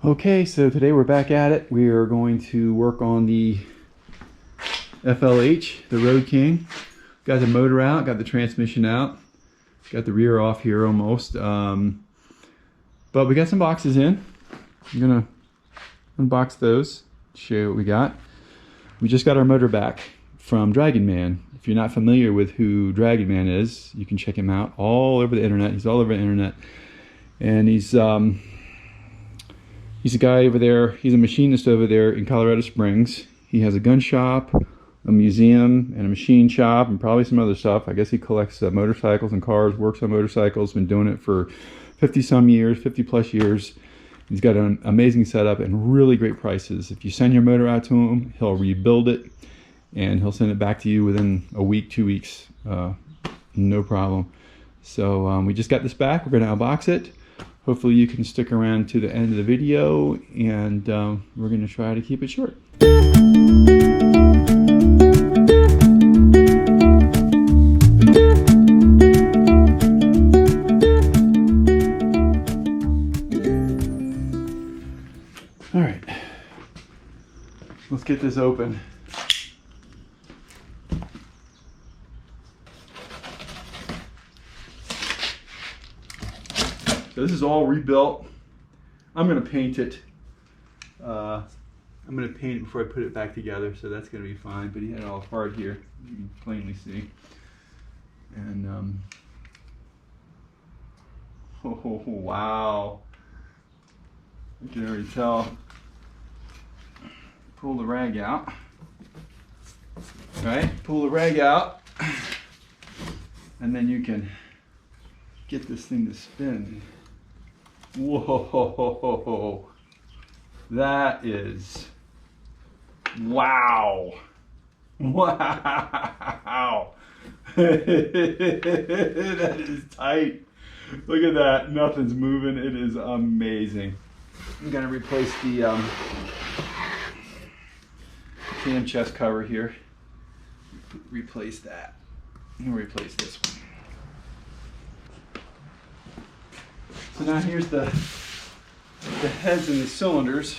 Okay, so today we're back at it. We are going to work on the FLH, the Road King. Got the motor out, got the transmission out, got the rear off here almost. But we got some boxes in. I'm gonna unbox those, show you what we got. We just got our motor back from Dragon Man. If you're not familiar with who Dragon Man is, you can check him out all over the internet. He's all over the internet. And he's a guy over there, he's a machinist over there in Colorado Springs. He has a gun shop, a museum, and a machine shop, and probably some other stuff. I guess he collects motorcycles and cars, works on motorcycles, been doing it for 50 some years, 50 plus years. He's got an amazing setup and really great prices. If you send your motor out to him, he'll rebuild it and he'll send it back to you within a week, 2 weeks, no problem. So we just got this back. We're gonna unbox it. Hopefully you can stick around to the end of the video, and we're going to try to keep it short. All right, let's get this open. So this is all rebuilt. I'm gonna paint it. I'm gonna paint it before I put it back together, so that's gonna be fine. But he had it all apart here, you can plainly see. And oh wow! I can already tell. Pull the rag out. All right, pull the rag out, and then you can get this thing to spin. Whoa, that is, wow, wow, that is tight. Look at that, nothing's moving, it is amazing. I'm gonna replace the cam chest cover here, replace that, and replace this one. So now here's the heads and the cylinders.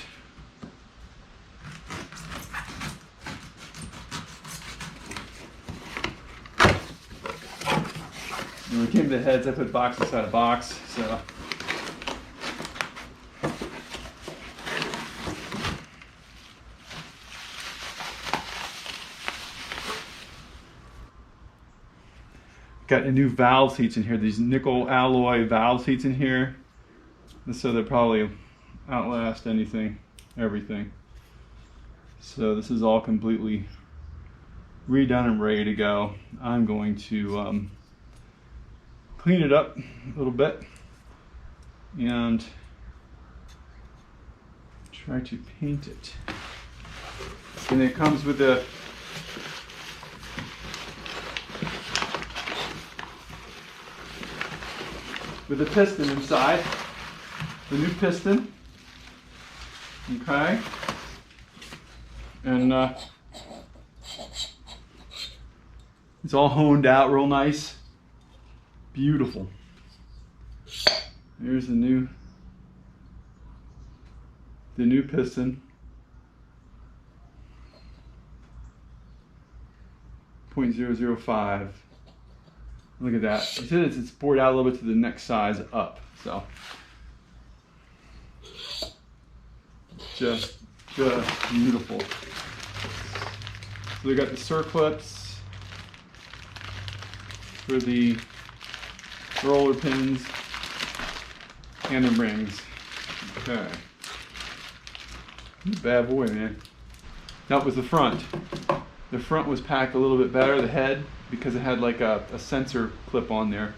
When we came to the heads, I put box inside a box. So got a new valve seats in here, these nickel alloy valve seats in here. So they'll probably outlast anything, everything. So this is all completely redone and ready to go. I'm going to clean it up a little bit and try to paint it. And it comes with a piston inside, the new piston, okay, and it's all honed out real nice, beautiful. Here's the new piston, 0.005. Look at that. You see it's bored out a little bit to the next size up. So just beautiful. So we got the circlips for the roller pins and the rings. Okay. Bad boy, man. That was the front. The front was packed a little bit better, the head, because it had like a sensor clip on there.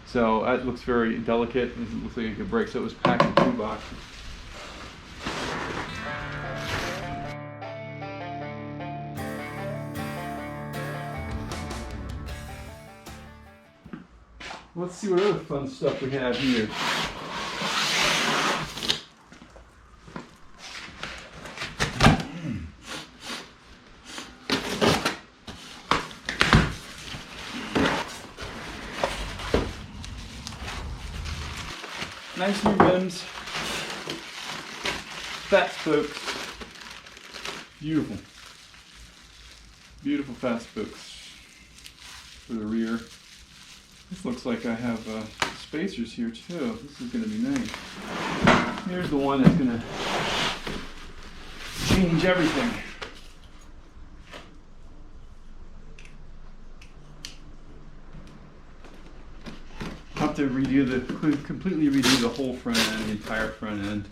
So that looks very delicate. It looks like it could break, so it was packed in 2 boxes. Let's see what other fun stuff we have here. Nice new rims. fat spokes. Beautiful. Beautiful fat spokes for the rear. This looks like I have spacers here too. This is going to be nice. Here's the one that's going to change everything. I'll have to completely redo the whole front end, the entire front end.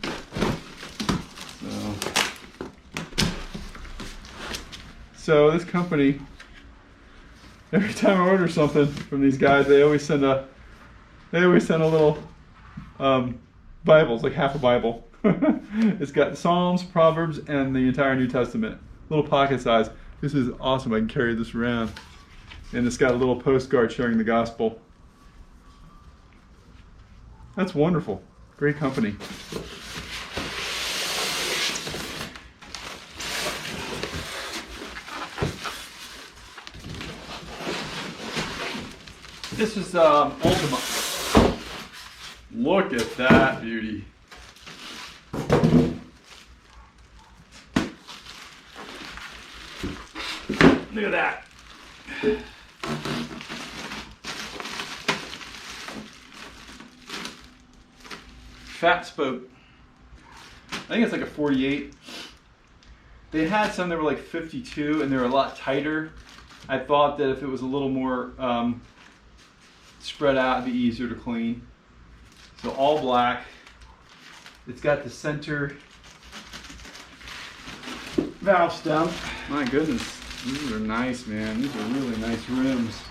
So this company, every time I order something from these guys, they always send a little Bible. It's like half a Bible. It's got Psalms, Proverbs, and the entire New Testament. Little pocket size. This is awesome. I can carry this around. And it's got a little postcard sharing the gospel. That's wonderful. Great company. This is Ultima. Look at that beauty. Look at that. Fat spoke. I think it's like a 48. They had some that were like 52 and they were a lot tighter. I thought that if it was a little more spread out, it'd be easier to clean. So all black. It's got the center valve stem. My goodness, these are nice, man. These are really nice rims.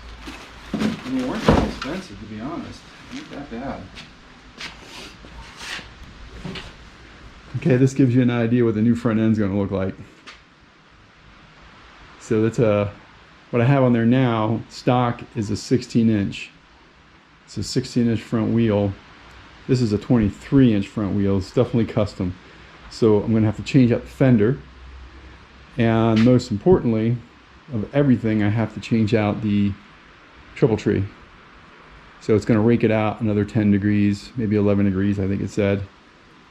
And they weren't that expensive, to be honest. Not that bad. Okay, this gives you an idea what the new front end's going to look like. So that's what I have on there now, stock is a 16-inch. It's a 16-inch front wheel. This is a 23-inch front wheel. It's definitely custom. So I'm going to have to change out the fender. And most importantly, of everything, I have to change out the triple tree. So it's going to rake it out another 10 degrees, maybe 11 degrees, I think it said.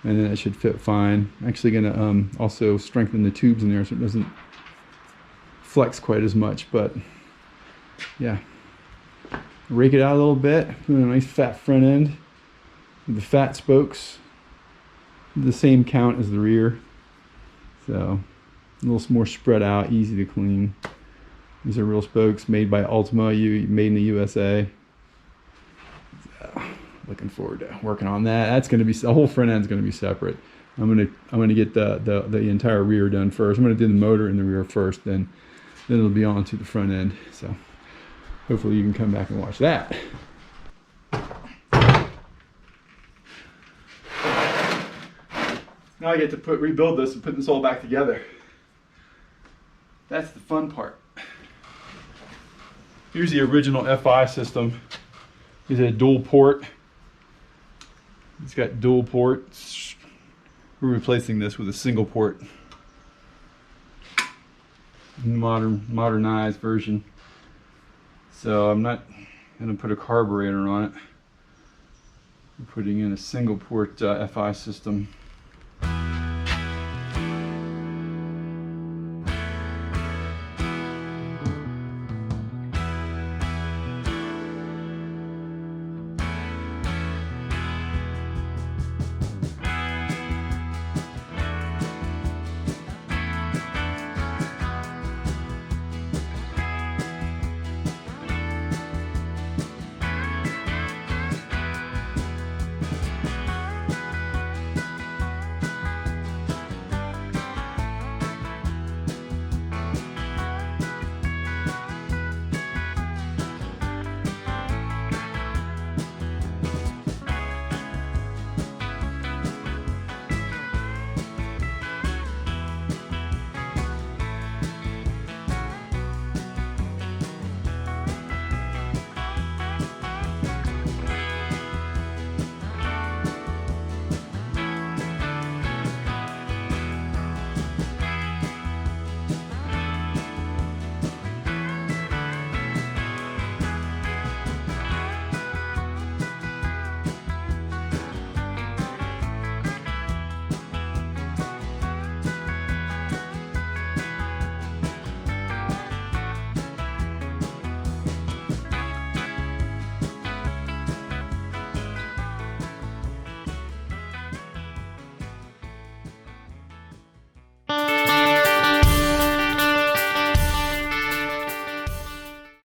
And then it should fit fine. I'm actually going to also strengthen the tubes in there so it doesn't flex quite as much. But yeah, rake it out a little bit. Put a nice fat front end with the fat spokes, the same count as the rear. So a little more spread out, easy to clean. These are real spokes made by Ultima, made in the USA. So, looking forward to working on that. That's going to be, the whole front end is going to be separate. I'm going to get the entire rear done first. I'm going to do the motor in the rear first, then it'll be on to the front end. So hopefully you can come back and watch that. Now I get to rebuild this and put this all back together. That's the fun part. Here's the original FI system. It's a dual port. It's got dual ports. We're replacing this with a single port. Modernized version. So I'm not going to put a carburetor on it. We're putting in a single port FI system.